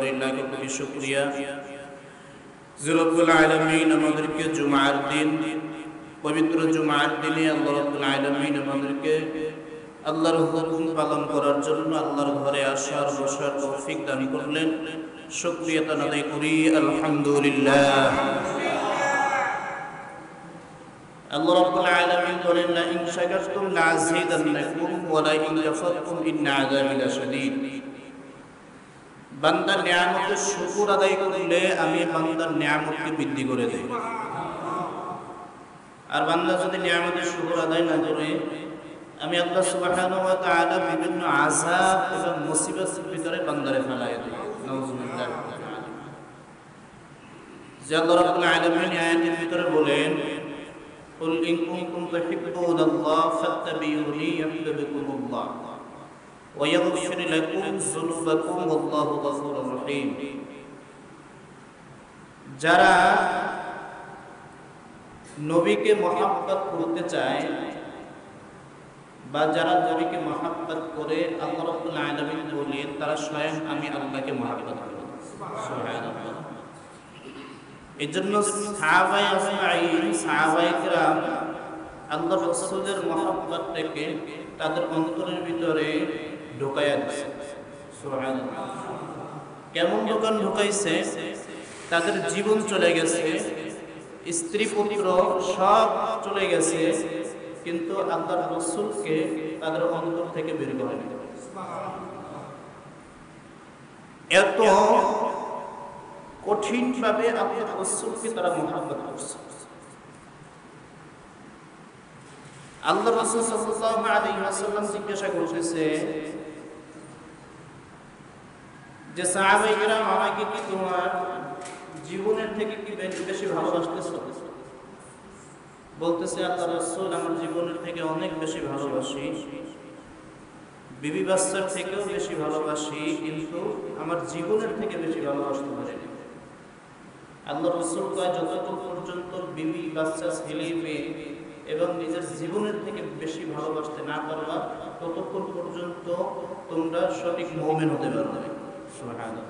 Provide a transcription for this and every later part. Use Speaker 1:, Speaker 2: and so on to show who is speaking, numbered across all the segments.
Speaker 1: দরবারে লাখো কোটি শুকরিয়া যে রব্বুল আলামিন আমাদেরকে জুমার দিন, পবিত্র জুমার দিনে আল্লাহ রব্বুল আলামিন আমাদেরকে আল্লাহর হুকুম পালন করার জন্য আল্লাহর ঘরে আসার বসার তৌফিক দান করলেন। শুকরিয়া আদায় করি, আলহামদুলিল্লাহ। আল্লাহ রাব্বুল আলামিন বলেন, লা ইন শাকারতুম লাযীদান্নাকুম ওয়া লা ইন কাফারতুম ইন্না আযাবি লাশাদীদ। বান্দার নিয়ামতের শুকর আদায় করলে আমি বান্দার নিয়ামতকে বৃদ্ধি করে দেই, আর বান্দা যদি নিয়ামতের শুকর আদায় না করে আমি আল্লাহ সুবহানাহু ওয়া তাআলা বিভিন্ন আযাব এবং মুসিবতের ভিতরে বান্দারে ফেলায় দেই। নাউযুবিল্লাহ। যে আল্লাহ রাব্বুল আলামিন আয়াতের ভিতরে বলেন, কুল ইন কুনতুম তুহিব্বুনাল্লাহ ফাত্তাবিউনি ইউহিব্বুকুমুল্লাহ ওয়া ইয়াগফির লাকুম যুনুবাকুম ওয়াল্লাহু গফুরুর রহিম। যারা নবীকে মহব্বত করতে চায় বা যারা নবীকে মহব্বত করে আল্লাহ রাব্বুল আলামিন বলেন তারা স্বয়ং আমি আল্লাহকে মহব্বত করি। সুবহানাল্লাহ। এজন্য সাহাবায়ে আজমাইন, সাহাবায়ে কেরাম আল্লাহর রাসূলের মহব্বতটাকে তাদের অন্তরের ভিতরে ঢুকায়া দিয়েছে। সুবহানাল্লাহ। কেমন ঢুকাইছে? তাদের জীবন চলে গেছে, স্ত্রী পুত্র সব চলে গেছে, কিন্তু আল্লাহর রাসূলকে তাদের অন্তর থেকে বের করে দিল। এত কঠিন ভাবে আল্লাহর রাসূলকে তারা মহব্বত করছে। আল্লাহর রাসূল সাল্লাল্লাহু আলাইহি ওয়াসাল্লাম জিজ্ঞাসা করতেছে যে সাহাবায়ে কেরাম আমাকে কি তোমার জীবনের থেকে কি বেশি ভালোবাসতেছো? বলতেছে আল্লাহর রাসূল আমার জীবনের থেকে অনেক বেশি ভালোবাসি, বিবি বাচ্চার থেকেও বেশি ভালোবাসি, কিন্তু আমার জীবনের থেকে বেশি ভালোবাসতে পারি না। আল্লাহর রাসূল কয় যতক্ষণ পর্যন্ত বিবি বাচ্চা ছেলে মেয়ে এবং নিজের জীবনের থেকে বেশি ভালোবাসতে না পারবা ততক্ষণ পর্যন্ত তোমরা সঠিক মুমিন হতে পারবে না। সুবহানাল্লাহ।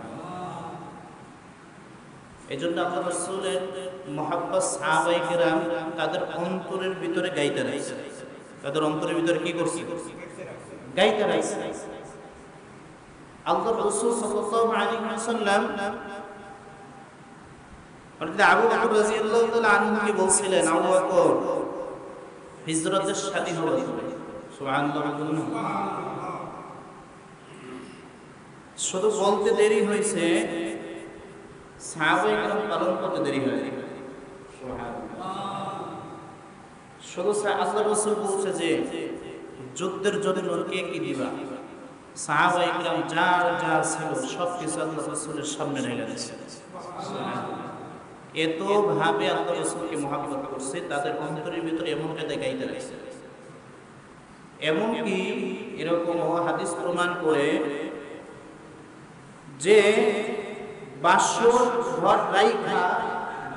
Speaker 1: এজন্য আল্লাহর রাসূলের মহব্বত সাহাবায়ে কেরাম তাদের অন্তরের ভিতরে গাইতে রাখছে। তাদের অন্তরের ভিতরে কি করছে? গাইতে রাখছে। আল্লাহর রাসূল সাল্লাল্লাহু আলাইহি ওয়াসাল্লাম আবু বকর রাদিয়াল্লাহু তাআলা আনহুকে বলছিলেন, আবু বকর হিজরতের সাথী হবে। সুবহানাল্লাহ। শুধু বলতে দেরি হয়েছে, সাহাবায়ে কেরাম পালন করতে দেরি হয়েছে। শুধু আল্লাহর রাসূল বলছে যে যুদ্ধের জন্য কে কি দিবা, সাহাবায়ে কেরাম যার যা ছিল সবকিছু আল্লাহর রাসূলের সামনে রেখে দিয়েছে। এত ভাবে আল্লাহর রাসূলকে মহব্বত করছে, তাদের অন্তরের ভিতরে এমন কায়দায় গাইতে রাখছে। এমনকি এরকম হাদিস প্রমাণ করে যে বাসর ঘর রাইখা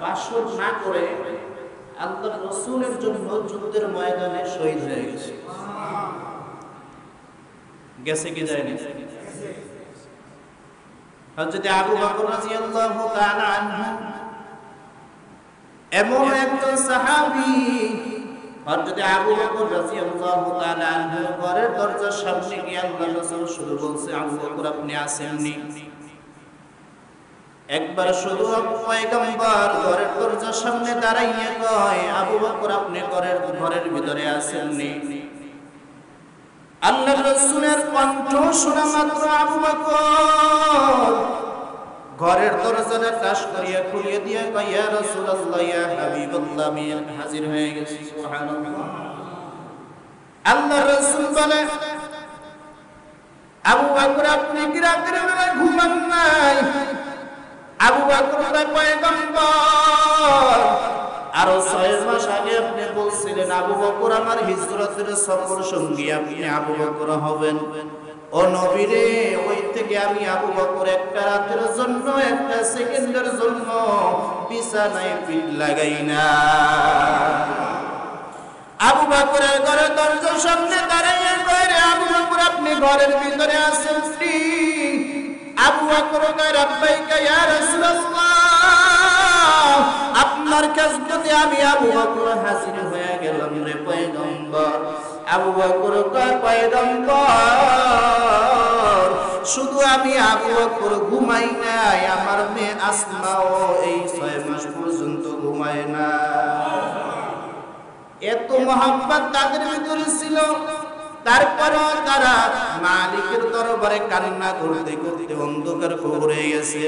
Speaker 1: বাসর না করে আল্লাহর রাসূলের জন্য যুদ্ধের ময়দানে শহীদ হয়ে গেছে। গেছে কি যায়নি? হযরত আবু বকর রাদিয়াল্লাহু তাআলা আনহু এমন একজন সাহাবী, হযরত আবু বকর রাদিয়াল্লাহু তাআলা আনহু ঘরের দরজার সামনে গিয়ে আল্লাহর রাসূল শুধু বলছে, আবু বকর আপনি আসেননি। একবার শুধু পয়গম্বর ঘরের দরজার সামনে দাঁড়াইয়া কয়, আবু বকর আপনি ঘরের ভিতরে আসেননি। আল্লাহর রাসূলের কণ্ঠ শোনা মাত্র আবু বকর ঘরের দরজাটা টাস করিয়া খুলিয়ে দিয়ে কয়, ইয়া রাসূলুল্লাহ ইয়া হাবিবাল্লাহ আমি হাজির হয়ে গেছি। সুবহানাল্লাহ। আল্লাহর রাসূল বলে, আবু বকর আপনি কি রাতের বেলায় ঘুমান নাই? আবু বকর পয়গম্বর আরো 6 মাস আগে আপনি বলছিলেন আবু বকর আমার হিজরতের সফর সঙ্গী, আপনি আবু বকর হবেন। ও নবী রে, ওই থেকে আমি আবু বকর একটা রাতের জন্য, একটা সেকেন্ডের জন্য বিছানায় পিঠ লাগাই না। আবু বকরের ঘরের দরজার সামনে দাঁড়াইয়া কয়, রে আবু বকর আপনি ঘরের ভিতরে আছেন? আবু বকর কয় লাব্বাইকা ইয়া রাসূলুল্লাহ, আপনার খেদমতে আমি আবু বকর হাজির হয়ে গেলাম রে পয়গম্বর। আবু বকর কয় পয়গম্বর, শুধু আমি আবু বকর ঘুমাই নাই, আমার মেয়ে আসমাও এই 6 মাস পর্যন্ত ঘুমায় না। এত মহব্বত তাদের ভিতরে ছিল। তারপরও তারা মালিকের দরবারে কান্না করতে করতে অন্ধকার কবরে গেছে।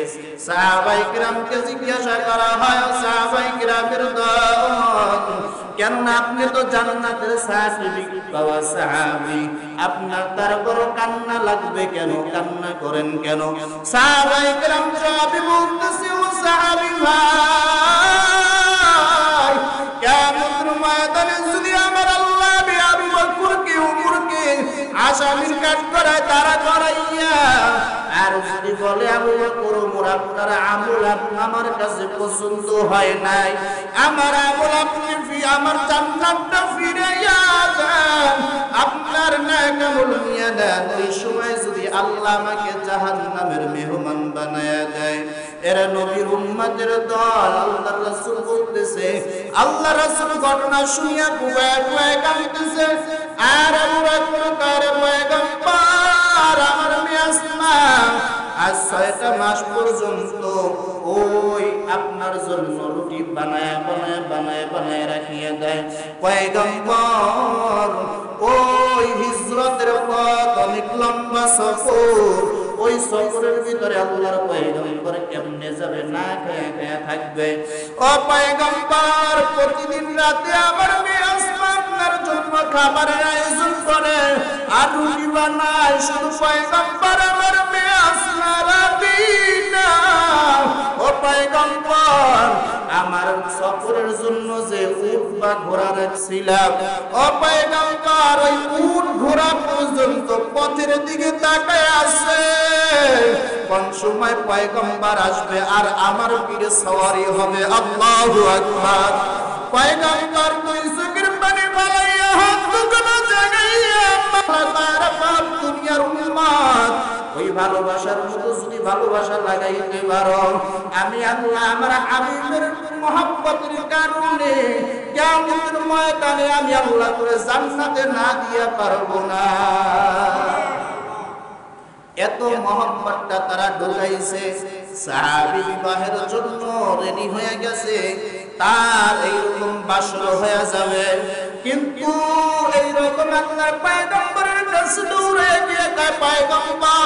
Speaker 1: সাহাবায়ে কিরামকে জিজ্ঞাসা করা হয়, সাহাবায়ে কিরামের দল, কেননা আপনি তো জান্নাতের সার্টিফিকেট পাওয়া সাহাবী, আপনার তারপর কান্না লাগবে কেন, কান্না করেন কেন? সাহাবায়ে কিরাম সাহাবী বলতেছে, ও সাহাবী ভাই, কিয়ামতের ময়দানে যদি আমার আল্লাহ আবু বকরকে উমরকে আসামির কাঠ করায় তারা করাইয়া, আর যদি বলে আবু বকর উমর আপনার আমল আমার কাছে পছন্দ হয় নাই, আমার আমল আপনি আমার জান্নাতটা ফিরাইয়া দেন, আপনার নেক আমল নিয়ে দেন, ওই সময় যদি আল্লাহ আমাকে জাহান্নামের মেহমান বানায়া দেয়। এরা নবীর উম্মতের দল। আল্লাহর রাসূল বলতেছে, আল্লাহর রাসূল ঘটনা শুনিয়া বুবায় বুবায় কাঁদতেছে। আর আবু বকর কয় পয়গম্বর, আমার মেয়ে আসমা আজ 6টা মাস পর্যন্ত ওই আপনার জন্য রুটি বানায় বানায় বানায় বানায় রাখিয়ে দেয়। পয়গম্বর, ওই হিজরতের পথ অনেক লম্বা সফর, ওই সফরের ভিতরে আল্লাহর পয়গম্বর কেমনে যাবে, না খেয়ে খেয়ে থাকবে? ও পয়গম্বর, প্রতিদিন রাতে আমার মেয়ে আসমা আপনার জন্য খাবারের আয়োজন করে আর রুটি বানায়। শুধু পয়গম্বর, আমার মেয়ে আসমা রাবি না। ও পয়গম্বর, আমার সফরের জন্য যে উট বা ঘোড়া রাখছিলাম, ও পয়গম্বর, ওই উট ঘোড়া পর্যন্ত পথের দিকে তাকায় আছে। কোন সময় পয়গম্বর আসবে আর আমার পীরে সওয়ারি হবে? আল্লাহু আকবার। পয়গম্বর দুই চোখের পানি ফেলাইয়া হাত দুটো জাগাইয়া তার বাপ দুনিয়ার উম্মত, ওই ভালোবাসার মতো যদি ভালোবাসা লাগাইতে পারো, আমি আল্লাহ আমার হাবিবের মহব্বতের কারণে কিয়ামতের ময়দানে আমি আল্লাহ করে জান্নাতে না দিয়া পারবো না। এত মহব্বতটা তারা ঢুকাইছে। সাহাবী বিবাহের জন্য রেডি হয়ে গেছে, তার এইরকম বাসর হয়ে যাবে, কিন্তু এইরকম আল্লাহর পয়গম্বরের কাছে দৌড়ে গিয়ে তার পয়গম্বর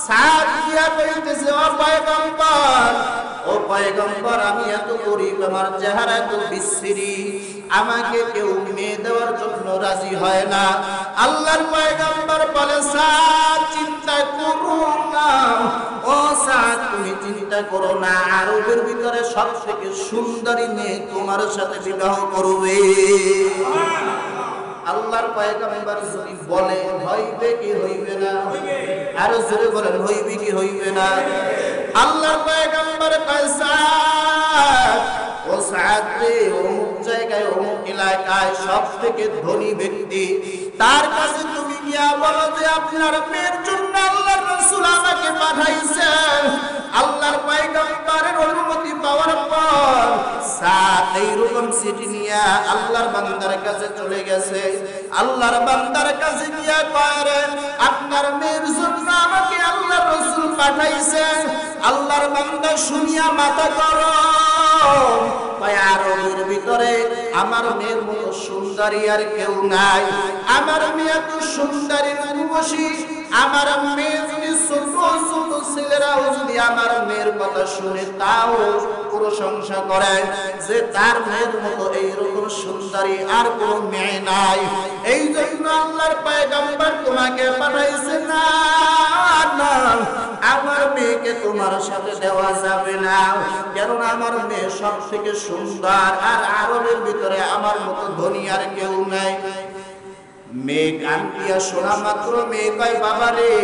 Speaker 1: সাথ দিয়া কইতেছে, ও পয়গম্বর, ও পয়গম্বর, আমি এত গরীব, আমার চেহারা এত বিশ্রী, আমাকে কেউ মেয়ে দেওয়ার জন্য রাজি হয় না। আল্লাহর পয়গম্বর বলে, সাদ চিন্তা করো না, ও সাদ তুমি চিন্তা করো না, আরবের ভিতরে সবথেকে সুন্দরী মেয়ে তোমার সাথে বিবাহ করবে। আল্লাহর পয়গম্বর যদি বলে হইবে কি হইবে না? আরো জোরে বলেন, হইবে কি হইবে না? আল্লাহর পয়গম্বর কয়, সাদ, ও সাদ রে, অমুক জায়গায় অমুক এলাকায় সবথেকে ধনী ব্যক্তি, তার কাছে তুমি গিয়া বলো যে আপনার মেয়ের জন্য আল্লাহর রাসূল আমাকে পাঠাইছেন। আল্লাহর পয়গম্বরের অনুমতি পাওয়ার পর সাদ এইরকম চিঠি নিয়ে আল্লাহর বান্দার কাছে চলে গেছে। আল্লাহর বান্দার কাছে গিয়া কয়, আপনার মেয়ের জন্য আমাকে আল্লাহর রাসূল পাঠাইছেন। আল্লাহর বান্দা শুনিয়া মাথা গরম, কয় আরবের ভিতরে আমার মেয়ের মতো সুন্দরী আর কেউ নাই, আমার মেয়ে তো সুন্দরী রূপসী, আমার মেয়ে যদি ছোট ছোট ছেলেরাও যদি আমার মেয়ের কথা শুনে তাও প্রশংসা করে যে তার মেয়ের মতো এইরকম সুন্দরী আর কোনো মেয়ে নাই। এই জন্য আল্লাহর পয়গম্বর তোমাকে পাঠাইছে, না না, আমার মেয়েকে তোমার সাথে দেওয়া যাবে না, কারণ আমার মেয়ে সব থেকে সুন্দর, আর আরবের ভিতরে আমার মতো ধনী আর কেউ নাই। মেয়ে কান দিয়া শোনা মাত্র মেয়ে কয়, বাবা রে,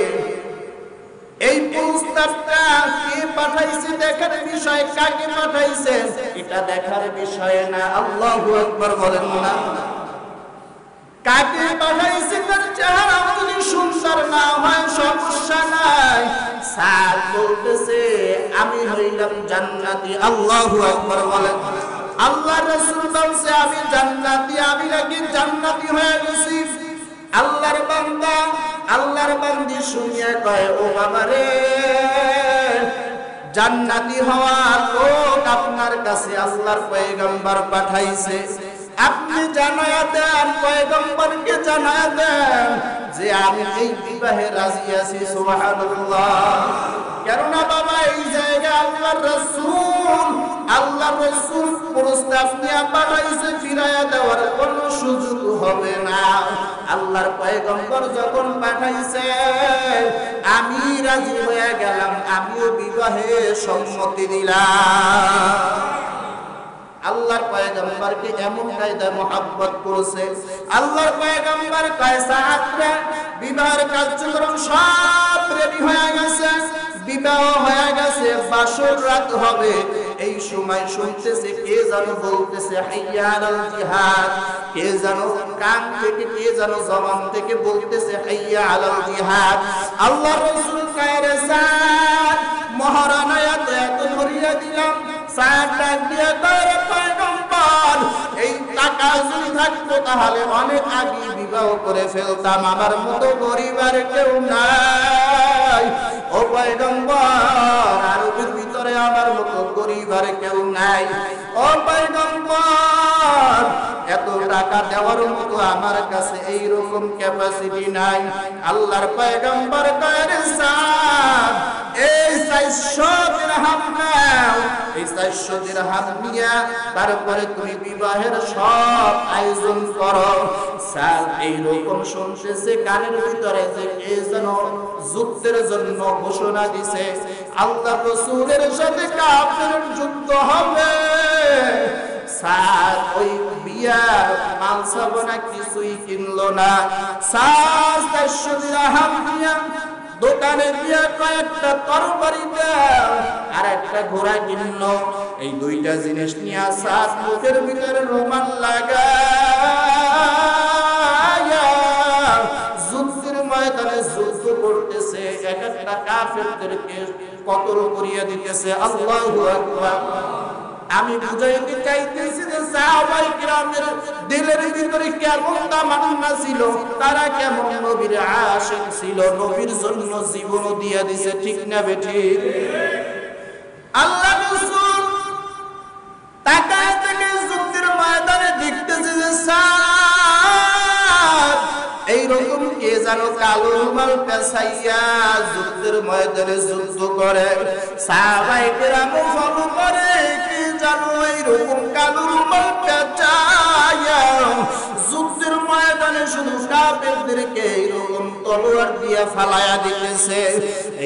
Speaker 1: এই প্রস্তাবটা কে পাঠাইছে দেখার বিষয়, কাকে পাঠাইছে এটা দেখার বিষয় না। আল্লাহু আকবার বলেন না? কাকে পাঠাইছে তার চেহারা যদি সুন্দর না হয় সমস্যা নাই। সাদ বলতেছে আমি হইলাম জান্নাতি। আল্লাহু আকবার বলেন। আল্লাহর রাসূল বলছে আমি জান্নাতি, আমি নাকি জান্নাতি হয়ে গেছি। আল্লাহর বান্দা আল্লাহর বান্দি শুনিয়া কয় ও বাবা রে, জান্নাতি হওয়ার লোক আপনার কাছে আল্লাহর পয়গম্বর পাঠাইছে, আপনি জানায়া দেন, পয়গম্বরকে জানায়া দেন যে আমি এই বিবাহে রাজি আছি। সুবহানাল্লাহ। কেননা বাবা এই জায়গায় আল্লাহর রাসূল প্রস্তাব নিয়ে পাঠাইছে, ফিরাইয়া দেওয়ার কোনো সুযোগ হবে না। আল্লাহর পয়গম্বর যখন পাঠাইছে আমি রাজি হয়ে গেলাম, আমিও বিবাহে সম্মতি দিলাম। আল্লাহর পয়গম্বরকে এমন কায়দায় মোহাব্বত করেছে। আল্লাহর পয়গম্বর কয়সা আত্রা বিবাহের কার্যক্রম সব রেডি হয়ে গেছে, বিবাহ হয়ে গেছে, বাসর রাত হবে। এই সময় শুনতেছে কে যেন বলতেছে হাইয়া আলাল জিহাদ, কে যেন কান থেকে, কে যেন জবান থেকে বলতেছে হাইয়া আলাল জিহাদ। আল্লাহর রাসূল কায়রে সাদ মহারানায়াতে এত ধরিয়া দিলাম। সাদ ডাক দিয়ে কয় পয়গম্বর, এই টাকা যদি থাকতো তাহলে অনেক আগে বিবাহ করে ফেলতাম, আমার মতো পরিবার কেউ নাই। ও পয়গম্বর, আরবের ভিতরে আমার মতো পরিবার কেউ নাই। ও পয়গম্বর, এত টাকা দেওয়ার মতো আমার কাছে এই রকম ক্যাপাসিটি নাই। আল্লাহর পয়গম্বর কয় রে সাদ, এই 400 দিরহাম নাও, এই 400 দিরহাম নিয়া তারপরে তুমি বিবাহের সব আয়োজন করো। সাদ এই রকম শুনতেছে কানের ভিতরে যে এই যেন যুদ্ধের জন্য ঘোষণা দিছে, আল্লাহর রাসূলের সাথে কাফেরের যুদ্ধ হবে। সাদ ওই বিয়ার মাল সাবানা কিছুই কিনলো না। সাদ 400 দিরহাম দিয়া দোকানে দিয়া কয়েকটা তরবারি দাও আর একটা ঘোড়া কিনলো। এই দুইটা জিনিস নিয়ে সাদ মুখের ভিতরে রুমাল লাগায়া যুদ্ধের ময়দানে যুদ্ধ করতেছে, এক একটা কাফেরদেরকে কতল করিয়া দিতেছে। আল্লাহু আকবার। আমি বুঝাইতে চাইতেছি যে সাহাবায়ে কিরামের দিলের ভিতরে কেমন তামান্না ছিল, তারা কেমন নবীর আশিক ছিল, নবীর জন্য জীবন দিয়া দিয়েছে। ঠিক না বেঠিক? আল্লাহ রাসূল তাকায় থেকে যুদ্ধের ময়দানে দেখতেছে যে সাদ এইরকম কে যেন কালো রুমাল পেছাইয়া যুদ্ধের ময়দানে যুদ্ধ করে। সাহাবায়ে কিরাম ফলো করে কে যেন এইরকম কালো রুমাল পেছাইয়া যুদ্ধের ময়দানে শুধু কাফেরদেরকে এইরকম তলোয়ার দিয়া ফালায়া দিতেছে।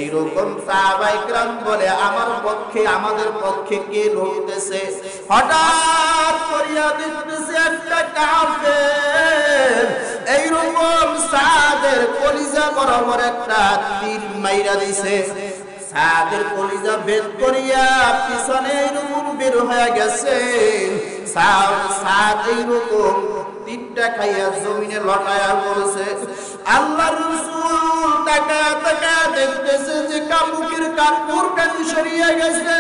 Speaker 1: এইরকম সাহাবায়ে কিরাম বলে আমার পক্ষে, আমাদের পক্ষে কে লড়তেছে? হঠাৎ করিয়া দেখতেছে একটা কাফের এইরকম সাদের কলিজা বরাবর একটা তীর মাইরা দিছে। সাদের কলিজা ভেদ করিয়া পিছনে এইরকম বের হয়ে গেছে। সাদ এইরকম তীরটা খাইয়া জমিনে লটায়া পড়েছে। আল্লাহর রাসূল তাকায়া তাকায়া দেখতেছে যে কামুকের কাপড় কানি সরিয়া গেছে,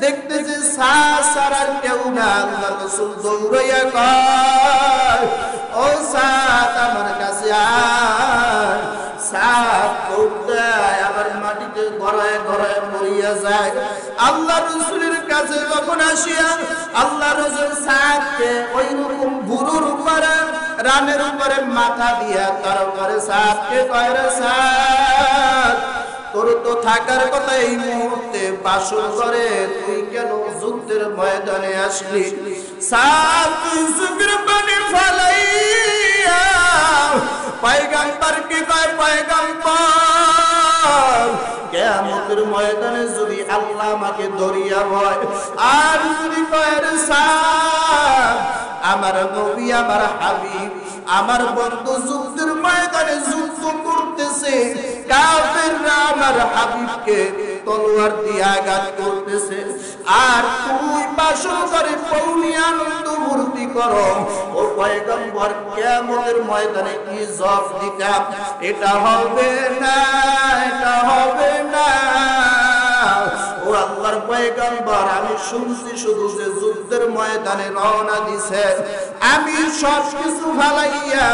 Speaker 1: দেখতেছে সাদ সারার কেউ না। আল্লাহর রাসূল দৌড়াইয়া কয় ও সাদ আমার কাছে আয়। সাদ দৌড়ায় আবার মাটিতে গড়ায় গড়ায় মরিয়া যায়। আল্লাহর রাসূলের কাছে যখন আসিয়া আল্লাহর রাসূল সাদকে ওইরকম বুরুর উপরে, রানের উপরে মাথা দিয়া তারপরে সাদকে কয় রে সাদ, তোর তো থাকার কথা এই মুহূর্তে বাসর করে, তুই কেন যুদ্ধের ময়দানে আসলি? সাদ তুই চোখের পানি ফালাইয়া পয়গম্বরকে কয় পয়গম্বর, কিয়ামতের ময়দানে যদি আল্লাহ আমাকে ধরিয়া হয় আর যদি কয় রে সাদ আমার নবী, আমার হাবিব, আমার বন্ধু যুদ্ধের ময়দানে যুদ্ধ করতেছে, কাফেররা আমার হাবিবকে তলোয়ার দিয়ে আঘাত করতেছে, আর তুই বাসন করে পৌনি আনন্দ ফুর্তি করো। ও পয়গম্বর, কিয়ামতের ময়দানে কি জবাব দিতাম? এটা হবে না, এটা হবে না। ও আল্লাহর পয়গম্বর, আমি শুনছি শুধু যে যুদ্ধের ময়দানে রওনা দিছে, আমি সব কিছু ফালাইয়া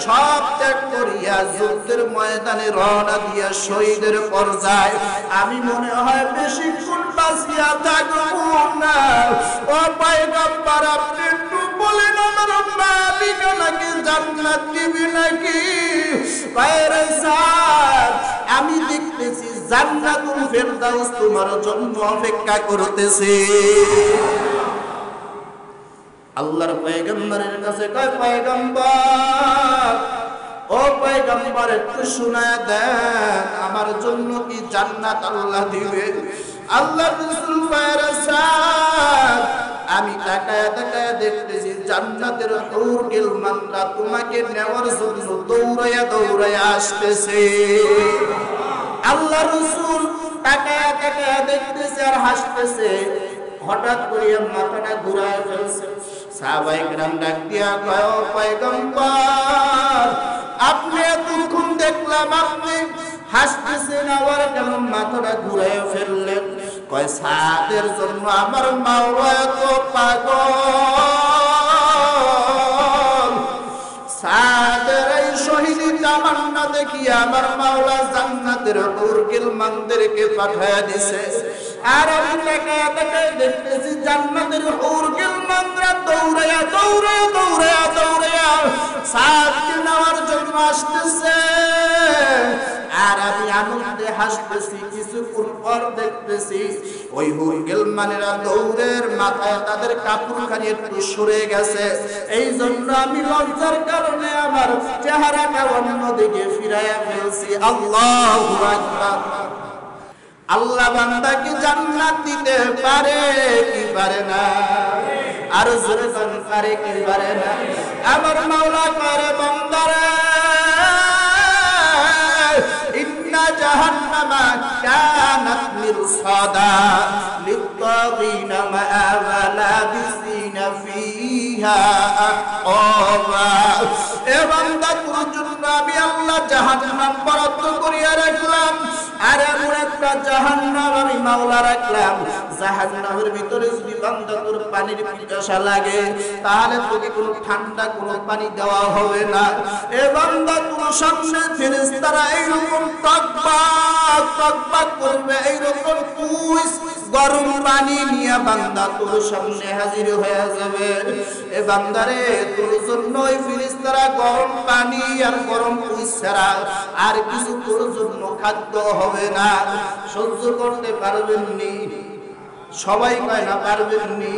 Speaker 1: সব ত্যাগ করিয়া যুদ্ধের ময়দানে রওনা দিয়া শহীদের পর্যায়ে আমি মনে হয় বেশিক্ষণ বাঁচিয়া থাকবো না। ও পয়গম্বর, আপনি একটু বলেন আমার মালিক আমাকে জান্নাত দিবে নাকি? বাইরে স্যার, আমি দেখতেছি জান্নাতুল ফেরদাউস তোমার জন্য অপেক্ষা করতেছে। আল্লাহর পয়গম্বরের কাছে কয়, পয়গম্বর, ও পয়গম্বর, একটু শোনায় দেন আমার জন্য কি জান্নাত আল্লাহ দিবে? আল্লাহর রাসূল ফায়রাসাদ, আমি তাকায় তাকায় দেখতেছি জান্নাতের হুর গিলমানরা তোমাকে নেওয়ার জন্য দৌড়ায়া দৌড়ায়া আসতেছে। আল্লাহর রাসূল তাকায় তাকায় দেখতেছে আর হাসতেছে। হঠাৎ করে মাথাটা ঘুরায় ফেলছে। সাহাবায়ে কেরাম ডাক দিয়া কয়, ও পয়গম্বর, আপনি এতক্ষণ দেখলাম আপনি হাসতেছেন, আবার কেন মাথাটা ঘুরায় ফেললেন? কয়, সাদের জন্য আমার মাওলা এত পাগল। সাদের এই শহীদ তামান্না দেখিয়া আমার মাওলা জান্নাতের হুর গিলমানদেরকে পাঠায়া দিছে। আর আমি তাকায় তাকায় দেখতেছি জান্নাতের হুর গিলমানরা দৌড়ায়া দৌড়ায়া দৌড়ায়া দৌড়ায়া সাদকে নেওয়ার জন্য আসতেছে। আর আমি আনন্দে হাসতেছি। কিছুক্ষণ পর দেখতেছি ওই হুর গিলমানেরা দৌড়ের মাথায় তাদের কাপড়খানি একটু সরে গেছে। এই জন্য আমি লজ্জার কারণে আমার চেহারাটা অন্যদিকে ফিরাইয়া ফেলছি। আল্লাহু আকবার। আল্লাহ বান্দাকে জান্নাত দিতে পারে কি পারে না? আর জোরে বল, পারে কি পারে না? আমার মাওলা করে, বান্দারে ইন্না জাহান্নামা কানাত মিরসাদা লিত্তাগিনা মাআবা লাবিসিনা ফিহা আহকাবা। এ বান্দা, তোর জন্য আমি আল্লাহ জাহান্নাম বরাদ্দ করিয়া রাখলাম। আর এমন একটা জাহান্নাম আমি মাওলা রাখলাম, জাহান্নামের ভিতরে যদি বান্দা তোর পানির পিপাসা লাগে তাহলে তোকে কোনো ঠান্ডা কোনো পানি দেওয়া হবে না। এ বান্দা, তোর সামনে ফেরেশতারা এইরকম টকবাক টকবাক করবে, এইরকম কুইস গরম পানি নিয়ে বান্দা তোর সামনে হাজির হয়ে যাবে। এ বান্দারে, তোর জন্য ওই ফেরেশতারা গরম পানি আর গরম কুইস ছাড়া আর কিছু তোর জন্য খাদ্য হবে না। সহ্য করতে পারবেন নি? সবাই কয় না পারবেননি।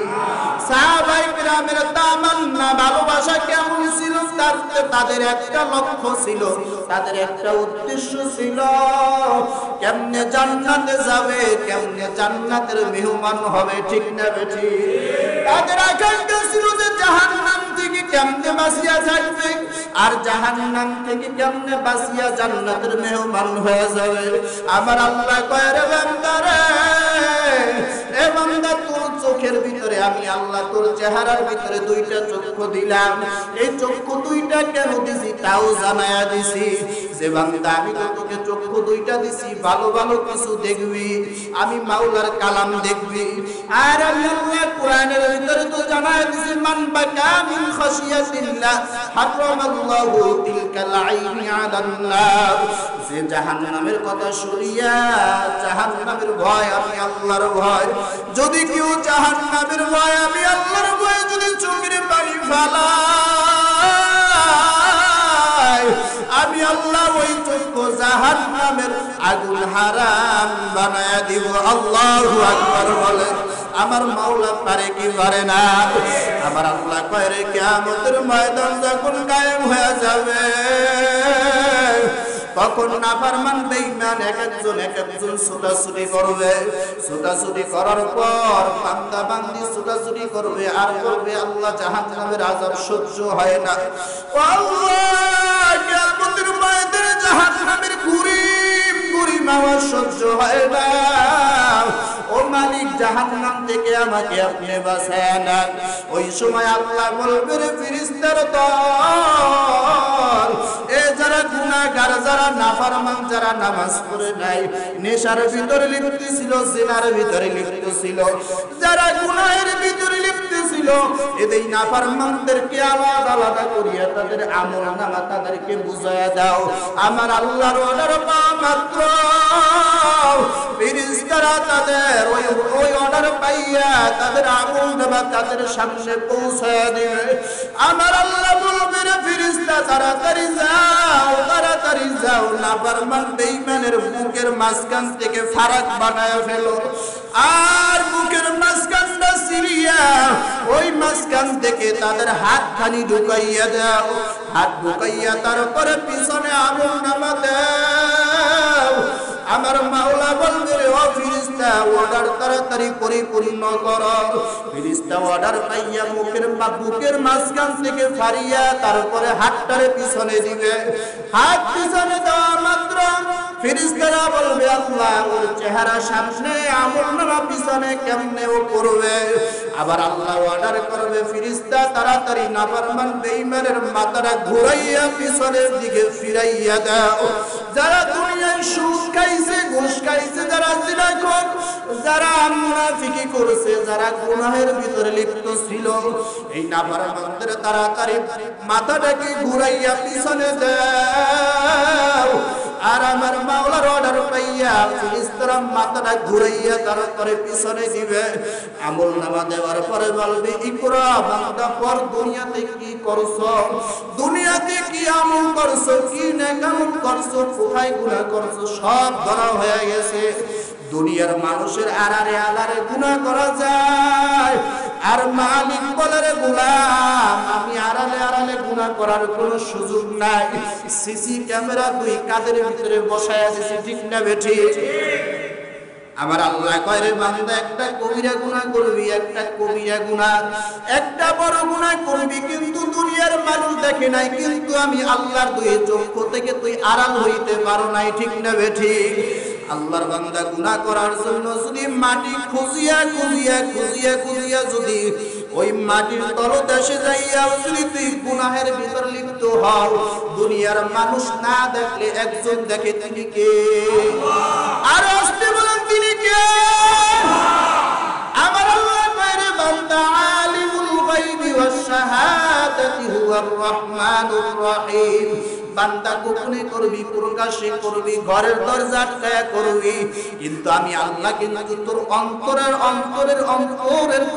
Speaker 1: সাহাবায়ে কেরামের তামান্না ভালোবাসা কেমন ছিল? তাদের একটা লক্ষ্য ছিল, তাদের একটা উদ্দেশ্য ছিল, কেমনে জান্নাতে যাবে, কেমনে জান্নাতের মেহমান হবে। ঠিক না বেঠি? তাদের আকাঙ্ক্ষা ছিল যে জাহান্নাম থেকে কেমনে বাঁচিয়া থাকবে, আর জাহান্নাম থেকে কেমনে বাঁচিয়া জান্নাতের মেহমান হয়ে যাবে। আমার আল্লাহ কয়, রে বান্দারে, এ বান্দা, তোর চোখের ভিতরে আমি আল্লাহ তোর চেহারার ভিতরে দুইটা চক্ষু দিলাম। এই চক্ষু দুইটা কেন দিছি তাও জানায়া দিছি। যে বান্দা, আমি তো তোকে চক্ষু দুইটা দিছি ভালো ভালো কিছু দেখবি, আমি মাওলার কালাম দেখবি। আর আমি আল্লাহ কোরআনের ভিতরে তো জানায়া দিছি, মান বাকা মিন খাশিয়াতিল্লাহ হারামাল্লাহু তিলকাল আইনি আলান নার। যে জাহান্নামের কথা শুনিয়া জাহান্নামের ভয়, আমি আল্লাহর ভয়, যদি কেউ জাহান্নামের ভয়, আমি আল্লাহর ভয় যদি চোখের পানি ফালায়, আমি আল্লাহ ওই চক্ষু জাহান্নামের আগুন হারাম বানায়া দিব। আল্লাহু আকবার বলে। আমার মাওলা পারে কি পারে না? আমার আল্লাহ কয়, রে কিয়ামতের ময়দান যখন কায়েম হয়ে যাবে, তখন নাফরমান বেঈমান এক একজন ছোটাছুটি করবে। ছোটাছুটি করার পর বান্দা বান্দি ছোটাছুটি করবে আর করবে, আল্লাহ জাহান্নামের আযাব সহ্য হয় না। আল্লাহ কিয়ামতের ময়দানে জাহান্নামের ঘুরি
Speaker 2: আমার সহ্য হয় না। ও মালিক, জাহান্নাম থেকে আমাকে আপনি বাঁচায় না। ওই সময় আল্লাহ বলবে, রে ফেরেশতার দল, এ যারা গুনাহগার, যারা নাফরমান, যারা নামাজ পড়ে নাই, নেশার ভিতরে লিপ্ত ছিল, জিনার ভিতরে লিপ্ত ছিল, যারা গুনাহের ভিতরে লিপ্ত ছিল, এদের নাফরমানদেরকে আলাদা আলাদা করিয়া তাদের আমলনামা তাদেরকে বুঝায়া দাও। আমার আল্লাহর অর্ডার পাওয়া মাত্র ফেরেশতারা তাদের ওই অর্ডার পাইয়া তাদের আমলনামা তাদের সামনে পৌঁছায়া দিবে। আমার আল্লাহ বলবে, রে ফেরেশতা তাড়াতাড়ি যাও, তাড়াতাড়ি যাও, নাফরমান বেঈমানের বুকের মাঝখান থেকে ফারাক বানায়া ফেলো, আর বুকের মাঝখানটা সিরিয়া ওই মাঝখান থেকে তাদের হাতখানি ঢুকাইয়া দাও। হাত ঢুকাইয়া তারপরে পিছনে আমলনামা দাও। আমার মাওলা বলবে, রে ও ফেরেশতা, অর্ডার তাড়াতাড়ি পরিপূর্ণ করো। ফেরেশতা অর্ডার পাইয়া বুকের মাঝখান থেকে ফারিয়া তারপরে হাতটারে পিছনে দিবে। হাত পিছনে দেওয়া মাত্র ফেরেশতারা বলবে, আল্লাহ, ওর চেহারা সামনে, আমলনামা পিছনে, কেমনে ও করবে? আবার আল্লাহ অর্ডার করবে, ফেরেশতা তাড়াতাড়ি নাফরমান বেঈমানের মাথাটা ঘুরাইয়া পিছনের দিকে ফিরাইয়া দাও। যারা দুনিয়ায় সুদ খাইছে, ঘুষ খাইছে, যারা জিনা করে, যারা মুনাফিকি করেছে, যারা গুনাহের ভিতরে লিপ্ত ছিল, এই নাফরমানদের তাড়াতাড়ি মাথাটাকে ঘুরাইয়া পিছনে দাও। আর আমার মাওলার অর্ডার পাইয়া ফেরেশতারা মাথাটা ঘুরাইয়া তারপরে পিছনে দিবে। আমলনামা দেওয়ার পরে বলবে, ইকরা বান্দা, পর দুনিয়াতে কি করছো, দুনিয়াতে কি আমল করছো, কি নেক আমল করছো, কোথায় গুনাহ করছো, সব ধরা হয়ে গেছে। দুনিয়ার মানুষের আড়ারে আড়ারে গুনাহ করা যায়, আর মালিক বলে, রে গোলাম, আমি আড়ালে আড়ালে গুনাহ করার কোনো সুযোগ নাই। সিসি ক্যামেরা দুই কাদের ভিতরে বসায়া দিয়েছি, ঠিক না বেঠি? আমার আল্লাহ কয়, রে বান্দা, একটা কবিরা গুনাহ করবি, একটা কবিরা গুনাহ, একটা বড় গুনাহ করবি, কিন্তু দুনিয়ার মানুষ দেখে নাই, কিন্তু আমি আল্লাহর দুই চক্ষু থেকে তুই আড়াল হইতে পারো নাই, ঠিক না বেঠি? আল্লাহর বান্দা গুনাহ করার জন্য যদি মাটি খুঁজিয়া খুঁজিয়া খুঁজিয়া খুঁজিয়া যদি ওই মাটির তলদেশে যাইয়া যদি তুই গুনাহের ভিতর লিপ্ত হও, দুনিয়ার মানুষ না দেখলে একজন দেখে, তিনি কে? আর আসতে বলেন, তিনি কে? আমার আল্লাহ কয়, রে বান্দা, আলিমুল গায়বি ওয়াস শাহাদাতি হুয়ার রহমানুর রহিম। বান্দা গোপনে করবি, প্রকাশ্যে করবি, ঘরের দরজা আটকায়া করবি, কিন্তু আমি আল্লাহ কিন্তু তোর অন্তরের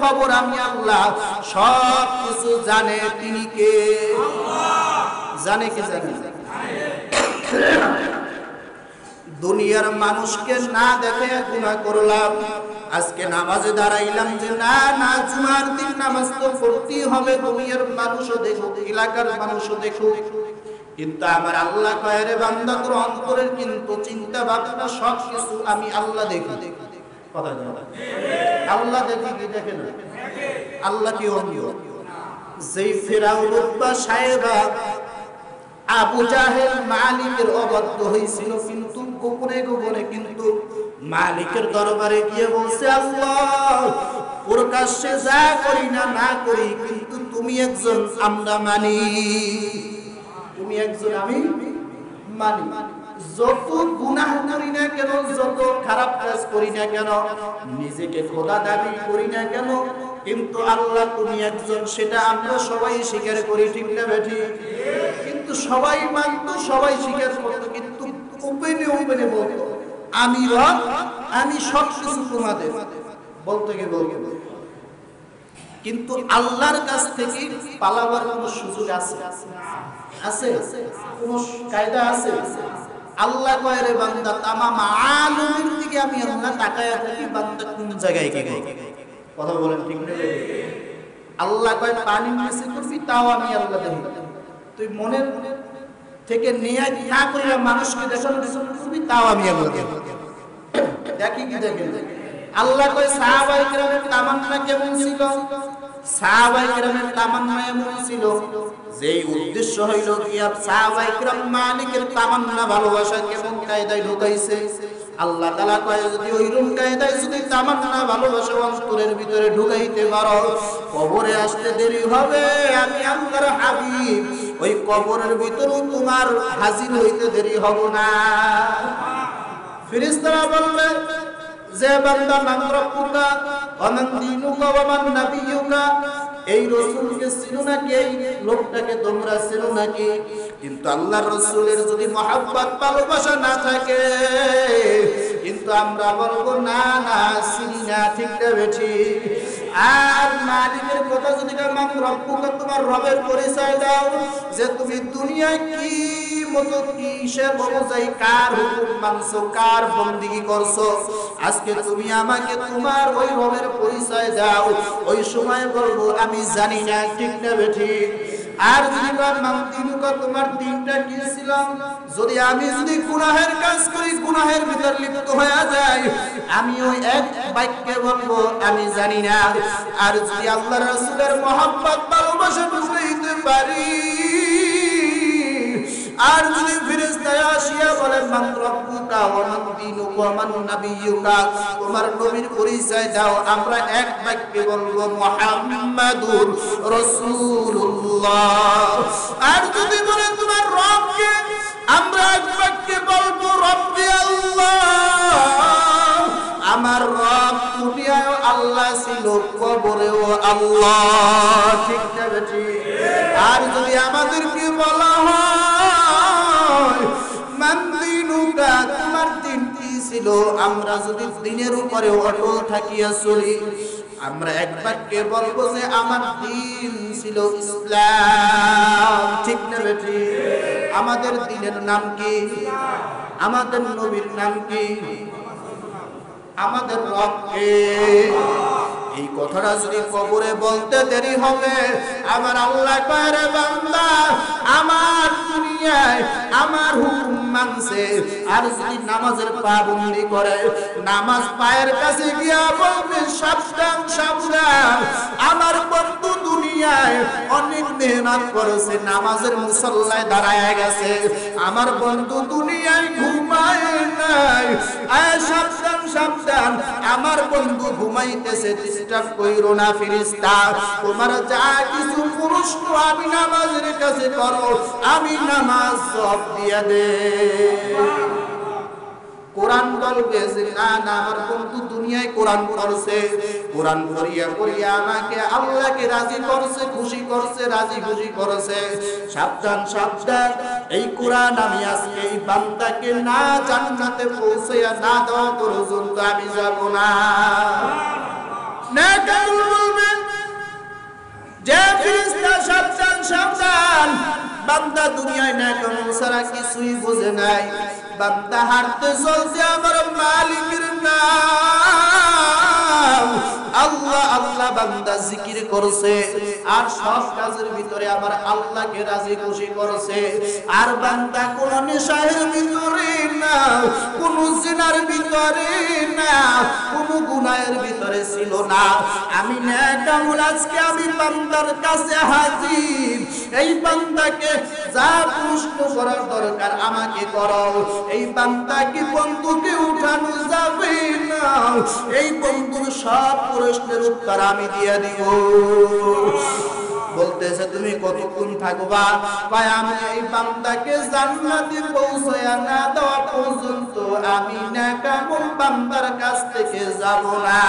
Speaker 2: খবর আমি আল্লাহ সব কিছু জানে। তিনি কে? জানে কি জানে? দুনিয়ার মানুষকে না দেখে গুনাহ করলাম, আজকে নামাজে দাঁড়াইলাম যে না না, জুমার দিন নামাজ তো পড়তেই হবে, দুনিয়ার মানুষও দেখুক, এলাকার মানুষও দেখুক, কিন্তু আমার আল্লাহ কয়, রে বান্দা, তোর অন্তরের কিন্তু চিন্তা ভাবনা সব কিছু আমি আল্লাহ দেখি। কথা বলে, আল্লাহ দেখি কি দেখে না? আল্লাহ কি অন্ধ? যেই ফিরাউন বা সাহেবা আবু জাহেল মালিকের অবাধ্য হয়েছিল, কিন্তু গোপনে গোপনে কিন্তু মালিকের দরবারে গিয়ে বলছে, আল্লাহ, প্রকাশ্যে যা করি না না করি, কিন্তু তুমি একজন, আমরা মানি, তুমি একজন, আমি মানি। যত গুনাহ করি না কেন, যত খারাপ কাজ করি না কেন, নিজেকে খোদা দাবি করি না কেন, কিন্তু আল্লাহ তুমি একজন, সেটা আমরা সবাই স্বীকার করি, ঠিক না বেঠি? কিন্তু সবাই মানত, সবাই স্বীকার করতো, কিন্তু ওপেনে ওপেনে বলতো, আমি রব, আমি সব কিছু তোমাদের, বলতে গিয়ে বলতে। কিন্তু আল্লাহর কাছ থেকে পালাবার কোনো সুযোগ আছে? আছে? কোন কায়দা আছে? আল্লাহ কয়, রে বান্দা, তামাম আলমের দিকে আমি আল্লাহ তাকায়া থাকি, বান্দা কোন জায়গায় কি গো? কথা বলেন, ঠিক না? আল্লাহ কয়, পানি নিচে করবি, তাও আমি আল্লাহ দেখি। তুই মনের থেকে নিয়ে না করিয়া মানুষকে দেখানো করবি, তাও আমি আল্লাহ দেখি। দেখি কি দেখেন? আল্লাহ কয়, সাহাবায়ে কেরামের তামান্না কেমন ছিল? সাহাবায়ে কেরামের তামান্না এমন ছিল, যেই উদ্দেশ্য হইল কি, সাহাবায়ে কেরাম মালিকের তামান্না ভালোবাসা কেমন কায়দায় ঢুকাইছে, আল্লাহ তাআলা কয় যদি ওইরকম কায়দায় যদি তামান্না ভালোবাসা অন্তরের ভিতরে ঢুকাইতে পারো কবরে আসতে দেরি হবে আমি আল্লাহর হাবিব ওই কবরের ভিতরেও তোমার হাজির হইতে দেরি হবে না। ফেরেশতারা বলবে যে বান্দা মান রব্বুকা ওয়া মান দীনুকা ওয়া মান নাবিয়ুকা, এই রাসূলকে চিনো নাকি, এই লোকটাকে তোমরা চিনো নাকি? কিন্তু আল্লাহর রাসূলের যদি মহব্বত ভালোবাসা না থাকে কিন্তু আমরা বলবো না না চিনি না, ঠিক না বেঠিক? আর মালিকের কথা যদি মান রব্বুকা তোমার রবের পরিচয় দাও যে তুমি দুনিয়ায় কি মতো কিসের অনুযায়ী কার হুকুম মানছো, কার বন্দেগী করছো, আজকে তুমি আমাকে তোমার ওই রবের পরিচয় দাও, ওই সময় বলবো আমি জানি না, ঠিক না বেঠিক? আর যদি তোমার দিনটা কি ছিল, যদি আমি যদি গুনাহের কাজ করি গুনাহের ভিতর লিপ্ত হয়ে যাই আমি ওই এক বাক্যে বলবো আমি জানি না। আর যদি আল্লাহর রাসূলের মহব্বত ভালোবাসা বুঝাইতে পারি আর যদি ফেরেশতারা আসিয়া বলে মান রব্বুকা ওয়া মান দীনুকা ওয়া মান নাবিয়ুকা, তোমার নবীর পরিচয় দাও, আমরা এক বাক্যে বলবো মুহাম্মাদুর রাসূলুল্লাহ। আর যদি বলে তোমার রবকে, আমরা এক বাক্যে বলবো রব্বি আল্লাহ, আমার রব দুনিয়ায় আল্লাহ ছিল কবরেও আল্লাহ, ঠিক না বেঠিক? আর যদি আমাদেরকে বলা হয় মান দীনুকা তোমার দিন কি ছিল, আমরা যদি দিনের উপরে অটল থাকিয়া চলি আমরা এক বাক্যে বলবো যে আমার দিন ছিল ইসলাম, ঠিক না বেঠিক? আমাদের দিনের নাম কি? আমাদের নবীর নাম কি? আমাদের রবকে। এই কথাটা যদি কবরে বলতে দেরি হবে আমার আল্লাহ কয় রে বান্দা আমার দুনিয়ায় আমার হুকুম মানছে, আর যদি নামাজের পাবন্দি করে নামাজ পায়ের কাছে গিয়া বলবে সাবধান সাবধান, আমার বন্ধু দুনিয়ায় অনেক মেহনত করেছে নামাজের মুসল্লায় দাঁড়ায় গেছে, আমার বন্ধু দুনিয়ায় ঘুমায় নাই, আয় সাবধান সাবধান আমার বন্ধু ঘুমাইতেছে, ডিস্টার্ব কইরো না ফেরেশতা, তোমার যা কিছু প্রশ্ন আমি নামাজের কাছে করো আমি নামাজ সব দিয়া দে। কোরআন বলবে যে না না আমার বন্ধু দুনিয়ায় কোরআন পড়ছে, কোরআন পড়িয়া পড়িয়া আমাকে আল্লাহকে রাজি করছে, খুশি করছে, রাজি খুশি করেছে, সাবধান সাবধান এই কোরআন আমি আজকে এই বান্দাকে না জান্নাতে পৌঁছাইয়া না দেওয়া পর্যন্ত আমি যাব না। নেকাল বলবেন যে ফেরেশতা সাবধান সাবধান, বান্দা দুনিয়ায় নেকাল ছাড়া কিছুই বোঝে নাই, বান্দা হাঁটতে চলছে আমার মালিকের নাম আল্লাহ আল্লাহ, বান্দা জিকির করছে আর সব কাজের ভিতরে আমার আল্লাহকে রাজি খুশি করছে, আর বান্দা কোন নেশার ভিতরে না, কোন জিনার ভিতরে না, কোন গুনাহের ভিতরে ছিল না। আমি নেকামুল আজকে আমি বান্দার কাছে হাজির, এই বান্দাকে যা প্রশ্ন করার দরকার আমাকে করো, এই বান্দাকে বন্ধুকে উঠানো যাবে না, এই বন্ধুর সব প্রশ্নের উত্তর আমি দিয়ে দিব। বলতেছে তুমি কতক্ষণ থাকবা, কয় আমি এই বান্দাকে জান্নাতে পৌঁছায়া না দেওয়া পর্যন্ত আমি নেকামুল বান্দার কাছ থেকে যাব না।